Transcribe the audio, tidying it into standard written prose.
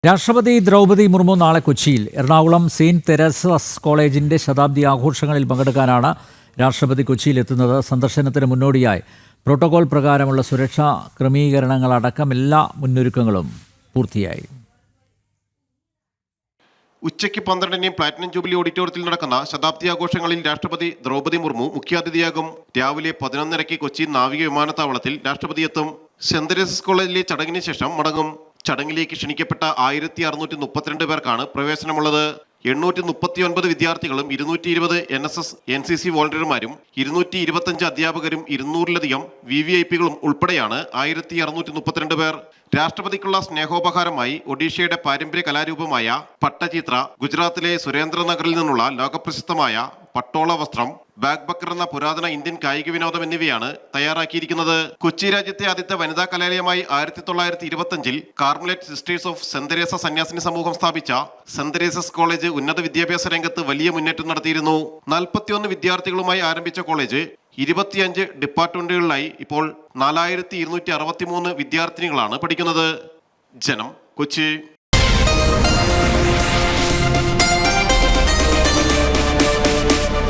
രാഷ്ട്രപതി ദ്രൗപദി മുർമു നാളെ കൊച്ചിയിൽ എറണാകുളം സെയിന്റ് തെരേസാസ് കോളേജിന്റെ ശതാബ്ദി ആഘോഷങ്ങളിൽ പങ്കെടുക്കാനാണ് രാഷ്ട്രപതി കൊച്ചിയിലെത്തുന്നത്. സന്ദർശനത്തിന് മുന്നോടിയായി പ്രോട്ടോകോൾ പ്രകാരമുള്ള സുരക്ഷാ ക്രമീകരണങ്ങളടക്കം എല്ലാ മുന്നൊരുക്കങ്ങളും പൂർത്തിയായി. ഉച്ചയ്ക്ക് 12-ന് പ്ലാറ്റിനം ജൂബിലി ഓഡിറ്റോറിയത്തിൽ നടക്കുന്ന ശതാബ്ദി ആഘോഷങ്ങളിൽ രാഷ്ട്രപതി ദ്രൗപദി മുർമു മുഖ്യാതിഥിയാകും. രാവിലെ 11:30 കൊച്ചി നാവിക വിമാനത്താവളത്തിൽ രാഷ്ട്രപതി എത്തും. സെന്റ് തെരേസാസ് കോളേജിലെ ചടങ്ങിന് ശേഷം മടങ്ങും. ചടങ്ങിലേക്ക് ക്ഷണിക്കപ്പെട്ട 1632 പേർക്കാണ് പ്രവേശനമുള്ളത്. 839 വിദ്യാർത്ഥികളും 220 NSS NCC വോളണ്ടിയർമാരും 225 അധ്യാപകരും 200-ലധികം VVIPകളും ഉൾപ്പെടെയാണ് 1632 പേർ. രാഷ്ട്രപതിക്കുള്ള സ്നേഹോപഹാരമായി ഒഡീഷയുടെ പാരമ്പര്യ കലാരൂപമായ പട്ടചിത്ര, ഗുജറാത്തിലെ സുരേന്ദ്രനഗറിൽ നിന്നുള്ള ലോകപ്രശസ്തമായ പട്ടോള വസ്ത്രം, ബാഗ് ബക്കർ എന്ന പുരാതന ഇന്ത്യൻ കായിക വിനോദം എന്നിവയാണ് തയ്യാറാക്കിയിരിക്കുന്നത്. കൊച്ചി രാജ്യത്തെ ആദ്യത്തെ വനിതാ കലാലയമായി 1925-ൽ Carmelite sisters of Saint Teresa സന്യാസിനി സമൂഹം സ്ഥാപിച്ച സെന്റ് തെരേസസ് കോളേജ് ഉന്നത വിദ്യാഭ്യാസ രംഗത്ത് വലിയ മുന്നേറ്റം നടത്തിയിരുന്നു. 41 വിദ്യാർത്ഥികളുമായി ആരംഭിച്ച കോളേജ് 25 ഡിപ്പാർട്ട്മെന്റുകളിലായി ഇപ്പോൾ 4263 വിദ്യാർത്ഥിനികളാണ് പഠിക്കുന്നത്. ജനം, കൊച്ചി.